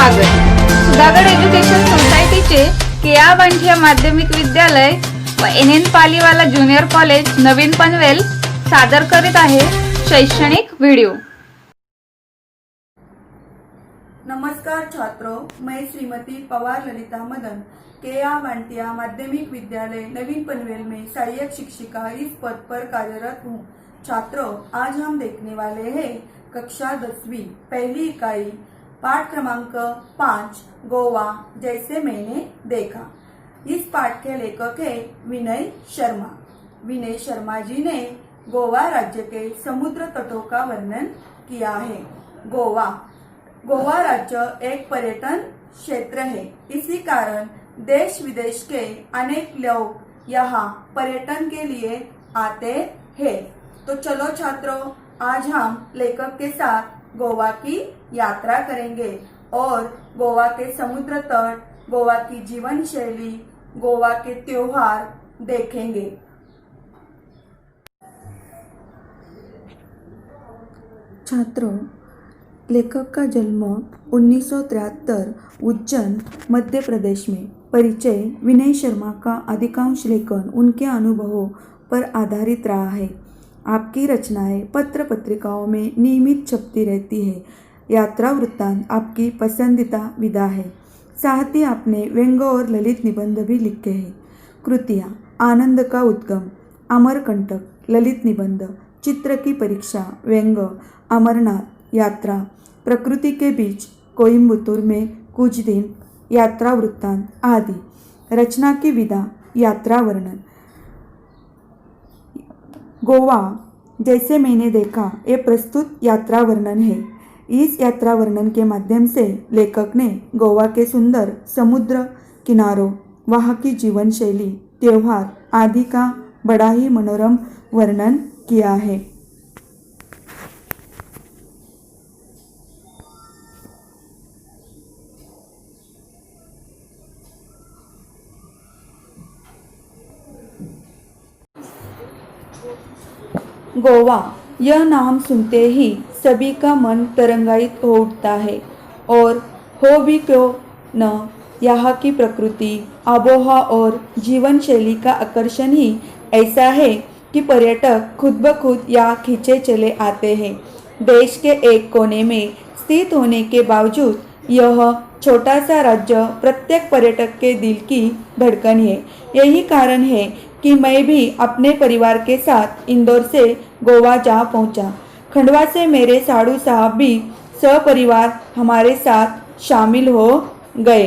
स्वागत। सुधागड एज्युकेशन सोसायटीचे केआ वांठिया माध्यमिक विद्यालय व NN पालीवाला ज्युनियर कॉलेज नवीन पनवेल सादर करीत आहे शैक्षणिक व्हिडिओ। नमस्कार छात्रों, मैं श्रीमती पवार ललिता मदन केआ वांटिया माध्यमिक विद्यालय नवीन पनवेल में सहायक शिक्षिका इस पद पर कार्यरत हूँ। छात्रों, आज हम देखने वाले हैं कक्षा 10वीं पहली इकाई पाठ क्रमांक 5 गोवा जैसे मैंने देखा। इस पाठ के लेखक है विनय शर्मा। विनय शर्मा जी ने गोवा राज्य के समुद्र तटों का वर्णन किया है। गोवा राज्य एक पर्यटन क्षेत्र है। इसी कारण देश विदेश के अनेक लोग यहाँ पर्यटन के लिए आते हैं। तो चलो छात्रों, आज हम लेखक के साथ गोवा की यात्रा करेंगे और गोवा के समुद्र तट, गोवा की जीवन शैली, गोवा के त्योहार देखेंगे। छात्रों, लेखक का जन्म 1973 उज्जैन मध्य प्रदेश में। परिचय। विनय शर्मा का अधिकांश लेखन उनके अनुभवों पर आधारित रहा है। आपकी रचनाएं पत्र पत्रिकाओं में नियमित छपती रहती है। यात्रा वृत्तांत आपकी पसंदीदा विधा है। साथ ही आपने व्यंग्य और ललित निबंध भी लिखे हैं। कृतियाँ: आनंद का उद्गम, अमरकंटक, ललित निबंध, चित्र की परीक्षा, व्यंग्य, अमरनाथ यात्रा, प्रकृति के बीच, कोयम्बतूर में कुछ दिन, यात्रा वृत्तांत आदि। रचना की विधा: यात्रा वर्णन। गोवा जैसे मैंने देखा, ये प्रस्तुत यात्रा वर्णन है। इस यात्रा वर्णन के माध्यम से लेखक ने गोवा के सुंदर समुद्र किनारों, वहाँ की जीवन शैली, त्योहार आदि का बड़ा ही मनोरम वर्णन किया है। गोवा, यह नाम सुनते ही सभी का मन तरंगायित हो उठता है। और हो भी क्यों न, यहाँ की प्रकृति, आबोहवा और जीवन शैली का आकर्षण ही ऐसा है कि पर्यटक खुद ब खुद यहाँ खींचे चले आते हैं। देश के एक कोने में स्थित होने के बावजूद यह छोटा सा राज्य प्रत्येक पर्यटक के दिल की धड़कन है। यही कारण है कि मैं भी अपने परिवार के साथ इंदौर से गोवा जा पहुंचा। खंडवा से मेरे साड़ू साहब भी सपरिवार हमारे साथ शामिल हो गए।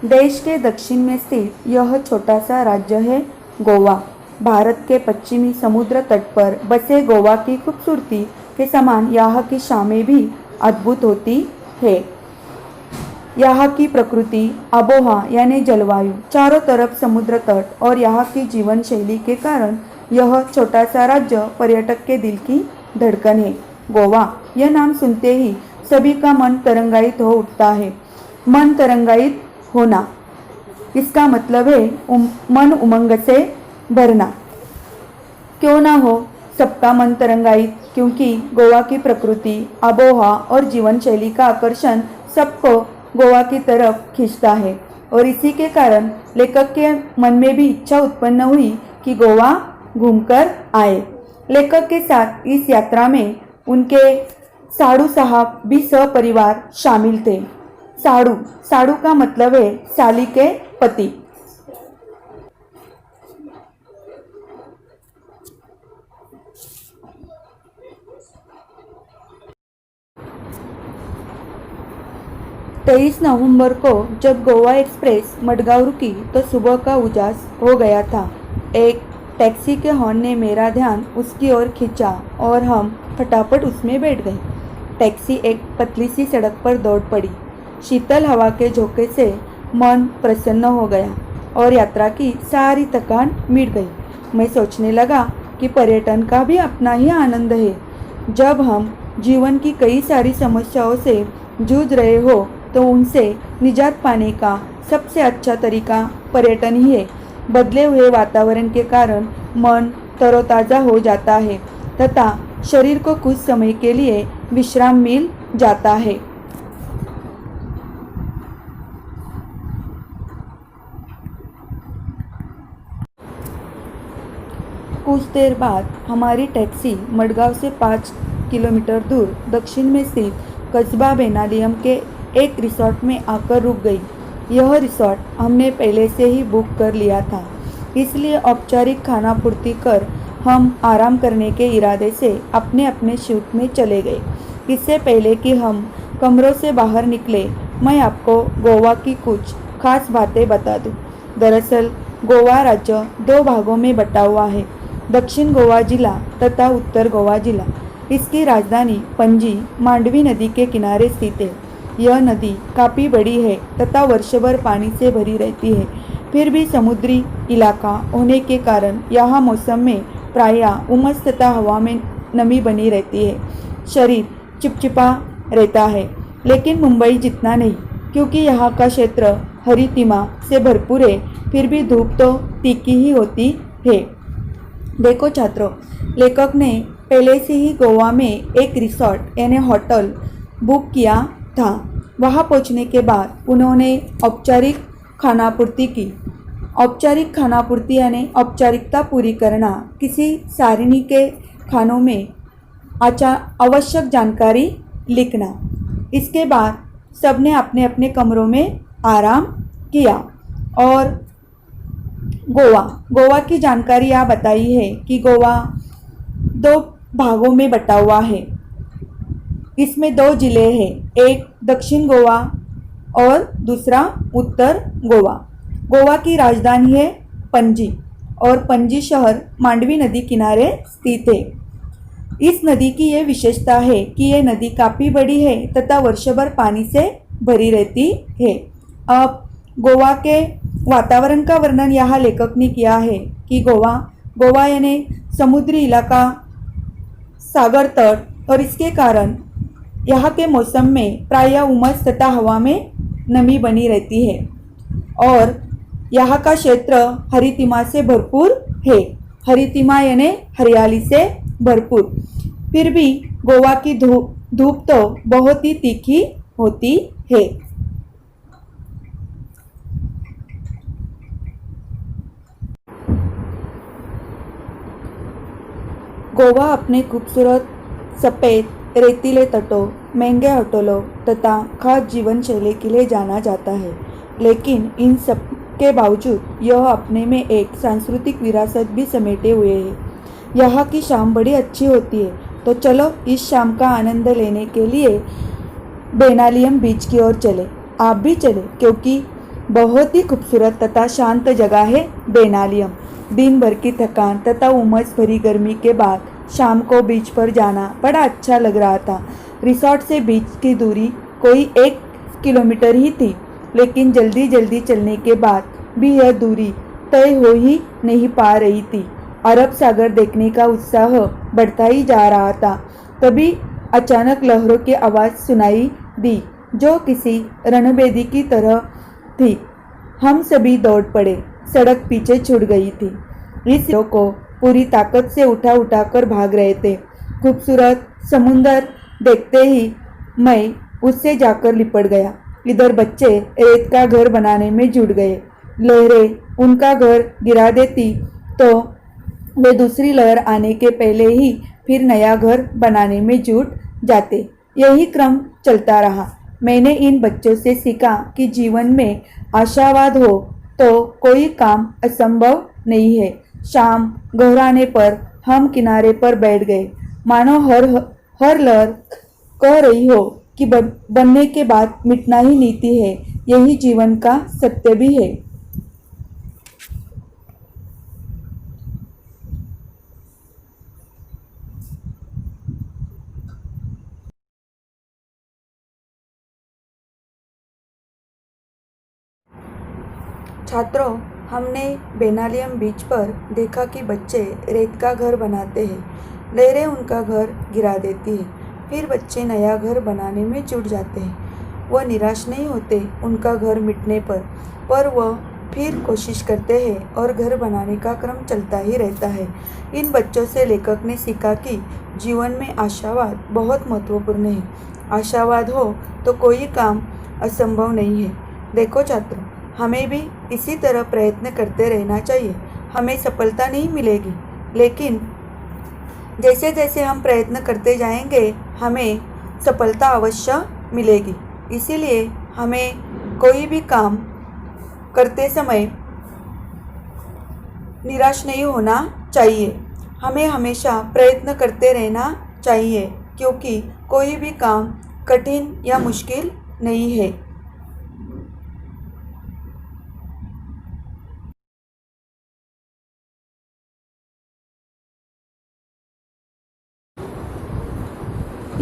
देश के दक्षिण में स्थित यह छोटा सा राज्य है गोवा। भारत के पश्चिमी समुद्र तट पर बसे गोवा की खूबसूरती के समान यहाँ की शामें भी अद्भुत होती है। यहाँ की प्रकृति, आबोहवा यानी जलवायु, चारों तरफ समुद्र तट और यहाँ की जीवन शैली के कारण यह छोटा सा राज्य पर्यटक के दिल की धड़कन है। गोवा, यह नाम सुनते ही सभी का मन तरंगायित हो उठता है। मन तरंगायित होना, इसका मतलब है मन उमंग से भरना। क्यों ना हो सबका मन तरंगायित, क्योंकि गोवा की प्रकृति, आबोहवा और जीवन शैली का आकर्षण सबको गोवा की तरफ खींचता है। और इसी के कारण लेखक के मन में भी इच्छा उत्पन्न हुई कि गोवा घूमकर आए। लेखक के साथ इस यात्रा में उनके साड़ू साहब भी सपरिवार शामिल थे। साड़ू का मतलब है साली के पति। तेईस नवंबर को जब गोवा एक्सप्रेस मडगांव रुकी तो सुबह का उजास हो गया था। एक टैक्सी के हॉर्न ने मेरा ध्यान उसकी ओर खींचा और हम फटाफट उसमें बैठ गए। टैक्सी एक पतली सी सड़क पर दौड़ पड़ी। शीतल हवा के झोंके से मन प्रसन्न हो गया और यात्रा की सारी थकान मिट गई। मैं सोचने लगा कि पर्यटन का भी अपना ही आनंद है। जब हम जीवन की कई सारी समस्याओं से जूझ रहे हो तो उनसे निजात पाने का सबसे अच्छा तरीका पर्यटन ही है। बदले हुए वातावरण के कारण मन तरोताज़ा हो जाता है तथा शरीर को कुछ समय के लिए विश्राम मिल जाता है। कुछ देर बाद हमारी टैक्सी मडगांव से 5 किलोमीटर दूर दक्षिण में स्थित कस्बा बेनालियम के एक रिसोर्ट में आकर रुक गई। यह रिसोर्ट हमने पहले से ही बुक कर लिया था, इसलिए औपचारिक खाना पूर्ति कर हम आराम करने के इरादे से अपने अपने शिफ्ट में चले गए। इससे पहले कि हम कमरों से बाहर निकले, मैं आपको गोवा की कुछ खास बातें बता दूं। दरअसल गोवा राज्य 2 भागों में बटा हुआ है, दक्षिण गोवा जिला तथा उत्तर गोवा जिला। इसकी राजधानी पणजी मांडवी नदी के किनारे स्थित है। यह नदी काफ़ी बड़ी है तथा वर्षभर पानी से भरी रहती है। फिर भी समुद्री इलाका होने के कारण यहाँ मौसम में प्रायः उमस तथा हवा में नमी बनी रहती है। शरीर चिपचिपा रहता है, लेकिन मुंबई जितना नहीं, क्योंकि यहाँ का क्षेत्र हरितिमा से भरपूर है। फिर भी धूप तो तीखी ही होती है। देखो छात्रों, लेखक ने पहले से ही गोवा में एक रिसोर्ट यानी होटल बुक किया था। वहां पहुंचने के बाद उन्होंने औपचारिक खानापूर्ति की। औपचारिक खानापूर्ति यानी औपचारिकता पूरी करना, किसी सारिणी के खानों में आवश्यक जानकारी लिखना। इसके बाद सबने अपने अपने कमरों में आराम किया। और गोवा की जानकारी यह बताई है कि गोवा 2 भागों में बटा हुआ है। इसमें 2 जिले हैं, एक दक्षिण गोवा और दूसरा उत्तर गोवा। गोवा की राजधानी है पणजी और पणजी शहर मांडवी नदी किनारे स्थित है। इस नदी की यह विशेषता है कि यह नदी काफ़ी बड़ी है तथा वर्षभर पानी से भरी रहती है। अब गोवा के वातावरण का वर्णन यहाँ लेखक ने किया है कि गोवा यानी समुद्री इलाका, सागर तट, और इसके कारण यहाँ के मौसम में प्रायः उमस तथा हवा में नमी बनी रहती है और यहाँ का क्षेत्र हरितिमा से भरपूर है। हरितिमा यानी हरियाली से भरपूर। फिर भी गोवा की धूप तो बहुत ही तीखी होती है। गोवा अपने खूबसूरत सफ़ेद रेतीले तटों, महंगे होटलों तथा खास जीवन शैली के लिए जाना जाता है, लेकिन इन सब के बावजूद यह अपने में एक सांस्कृतिक विरासत भी समेटे हुए है। यहाँ की शाम बड़ी अच्छी होती है, तो चलो इस शाम का आनंद लेने के लिए बेनालियम बीच की ओर चले। आप भी चले, क्योंकि बहुत ही खूबसूरत तथा शांत जगह है बेनालियम। दिन भर की थकान तथा उमस भरी गर्मी के बाद शाम को बीच पर जाना बड़ा अच्छा लग रहा था। रिसोर्ट से बीच की दूरी कोई 1 किलोमीटर ही थी, लेकिन जल्दी जल्दी चलने के बाद भी यह दूरी तय हो ही नहीं पा रही थी। अरब सागर देखने का उत्साह बढ़ता ही जा रहा था। तभी अचानक लहरों की आवाज़ सुनाई दी, जो किसी रणभेदी की तरह थी। हम सभी दौड़ पड़े। सड़क पीछे छूट गई थी। इस को पूरी ताकत से उठा कर भाग रहे थे। खूबसूरत समुंदर देखते ही मैं उससे जाकर लिपट गया। इधर बच्चे रेत का घर बनाने में जुट गए। लहरें उनका घर गिरा देती तो वे दूसरी लहर आने के पहले ही फिर नया घर बनाने में जुट जाते। यही क्रम चलता रहा। मैंने इन बच्चों से सीखा कि जीवन में आशावाद हो तो कोई काम असंभव नहीं है। शाम गहराने पर हम किनारे पर बैठ गए, मानो हर लहर कह रही हो कि बनने के बाद मिटना ही नीति है। यही जीवन का सत्य भी है। छात्रों, हमने बेनालियम बीच पर देखा कि बच्चे रेत का घर बनाते हैं। लहरें उनका घर गिरा देती है, फिर बच्चे नया घर बनाने में जुट जाते हैं। वह निराश नहीं होते उनका घर मिटने पर वह फिर कोशिश करते हैं और घर बनाने का क्रम चलता ही रहता है। इन बच्चों से लेखक ने सीखा कि जीवन में आशावाद बहुत महत्वपूर्ण है। आशावाद हो तो कोई काम असंभव नहीं है। देखो छात्रों, हमें भी इसी तरह प्रयत्न करते रहना चाहिए। हमें सफलता नहीं मिलेगी, लेकिन जैसे जैसे हम प्रयत्न करते जाएंगे हमें सफलता अवश्य मिलेगी। इसीलिए हमें कोई भी काम करते समय निराश नहीं होना चाहिए। हमें हमेशा प्रयत्न करते रहना चाहिए, क्योंकि कोई भी काम कठिन या मुश्किल नहीं है।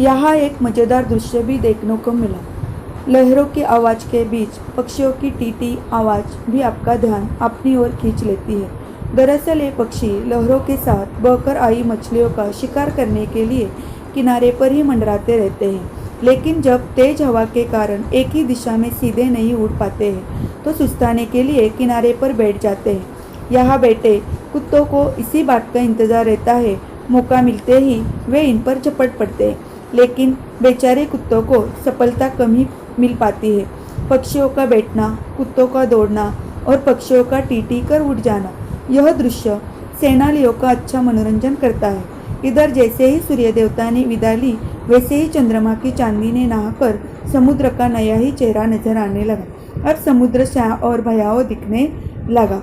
यहाँ एक मज़ेदार दृश्य भी देखने को मिला। लहरों की आवाज़ के बीच पक्षियों की टीटी आवाज़ भी आपका ध्यान अपनी ओर खींच लेती है। दरअसल ये पक्षी लहरों के साथ बहकर आई मछलियों का शिकार करने के लिए किनारे पर ही मंडराते रहते हैं, लेकिन जब तेज हवा के कारण एक ही दिशा में सीधे नहीं उड़ पाते हैं तो सुस्ताने के लिए किनारे पर बैठ जाते हैं। यहाँ बैठे कुत्तों को इसी बात का इंतज़ार रहता है, मौका मिलते ही वे इन पर झपट पड़ते हैं, लेकिन बेचारे कुत्तों को सफलता कम ही मिल पाती है। पक्षियों का बैठना, कुत्तों का दौड़ना और पक्षियों का टीटी कर उड़ जाना, यह दृश्य सेनालियों का अच्छा मनोरंजन करता है। इधर जैसे ही सूर्य देवता ने विदा ली, वैसे ही चंद्रमा की चांदी ने नहाकर समुद्र का नया ही चेहरा नजर आने लगा। अब समुद्र शाह और भयावह दिखने लगा।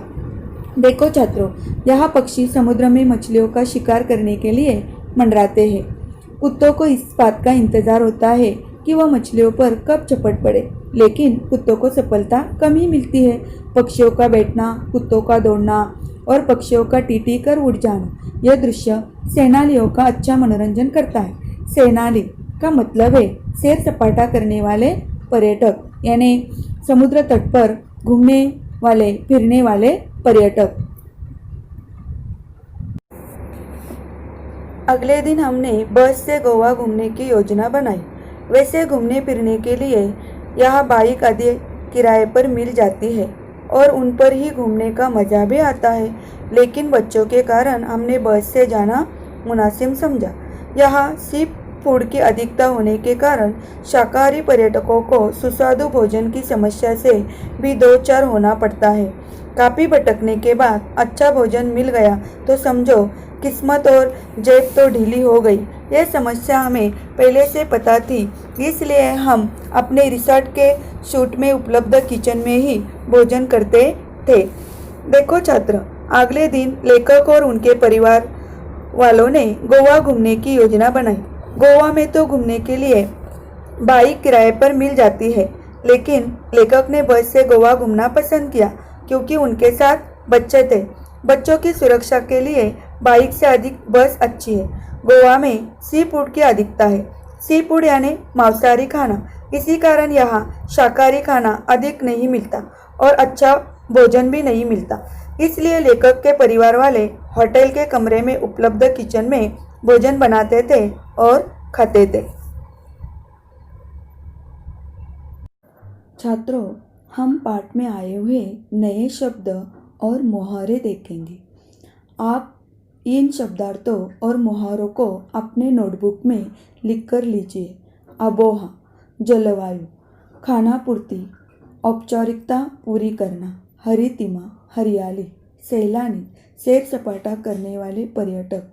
देखो छात्रों, यहाँ पक्षी समुद्र में मछलियों का शिकार करने के लिए मंडराते हैं। कुत्तों को इस बात का इंतजार होता है कि वह मछलियों पर कब झपट पड़े, लेकिन कुत्तों को सफलता कम ही मिलती है। पक्षियों का बैठना, कुत्तों का दौड़ना और पक्षियों का टीटी कर उड़ जाना, यह दृश्य सेनालियों का अच्छा मनोरंजन करता है। सेनाली का मतलब है सैर सपाटा करने वाले पर्यटक, यानी समुद्र तट पर घूमने वाले, फिरने वाले पर्यटक। अगले दिन हमने बस से गोवा घूमने की योजना बनाई। वैसे घूमने फिरने के लिए यहाँ बाइक आदि किराए पर मिल जाती है और उन पर ही घूमने का मज़ा भी आता है, लेकिन बच्चों के कारण हमने बस से जाना मुनासिब समझा। यहाँ सी फूड की अधिकता होने के कारण शाकाहारी पर्यटकों को सुस्वादु भोजन की समस्या से भी दो चार होना पड़ता है। काफ़ी भटकने के बाद अच्छा भोजन मिल गया तो समझो किस्मत और जेब तो ढीली हो गई। यह समस्या हमें पहले से पता थी, इसलिए हम अपने रिसोर्ट के शूट में उपलब्ध किचन में ही भोजन करते थे। देखो छात्र, अगले दिन लेखक और उनके परिवार वालों ने गोवा घूमने की योजना बनाई। गोवा में तो घूमने के लिए बाइक किराए पर मिल जाती है, लेकिन लेखक ने बस से गोवा घूमना पसंद किया क्योंकि उनके साथ बच्चे थे। बच्चों की सुरक्षा के लिए बाइक से अधिक बस अच्छी है। गोवा में सी फूड की अधिकता है। सी फूड यानी मांसाहारी खाना, इसी कारण यहाँ शाकाहारी खाना अधिक नहीं मिलता और अच्छा भोजन भी नहीं मिलता। इसलिए लेखक के परिवार वाले होटल के कमरे में उपलब्ध किचन में भोजन बनाते थे और खाते थे। छात्रों, हम पाठ में आए हुए नए शब्द और मुहावरे देखेंगे। आप इन शब्दार्थों और मुहावरों को अपने नोटबुक में लिख कर लीजिए। आबोहा, जलवायु, खाना पूर्ति, औपचारिकता पूरी करना, हरितिमा, हरियाली, सैलानी, सैर सपाटा करने वाले पर्यटक,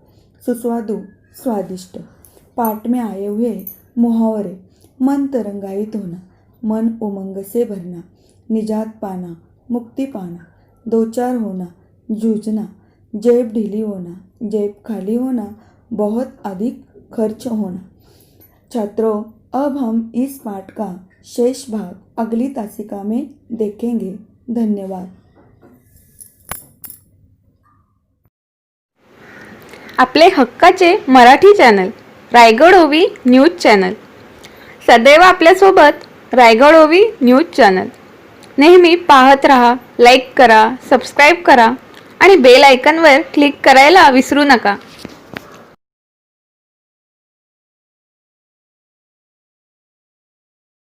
सुस्वादु, स्वादिष्ट। पाठ में आए हुए मुहावरे: मन तरंगायित होना, मन उमंग से भरना, निजात पाना, मुक्ति पाना, दो चार होना, जूझना, जेब ढीली होना, जेब खाली होना, बहुत अधिक खर्च होना। छात्रों, अब हम इस पाठ का शेष भाग अगली तासिका में देखेंगे। धन्यवाद। आपले हक्काचे मराठी चॅनल रायगड ओवी न्यूज चॅनल, सदैव आपल्यासोबत रायगड ओवी न्यूज चॅनल नेहमी पाहत रहा, लाईक करा, सबस्क्राईब करा आणि बेल आयकॉनवर क्लिक करायला विसरू नका।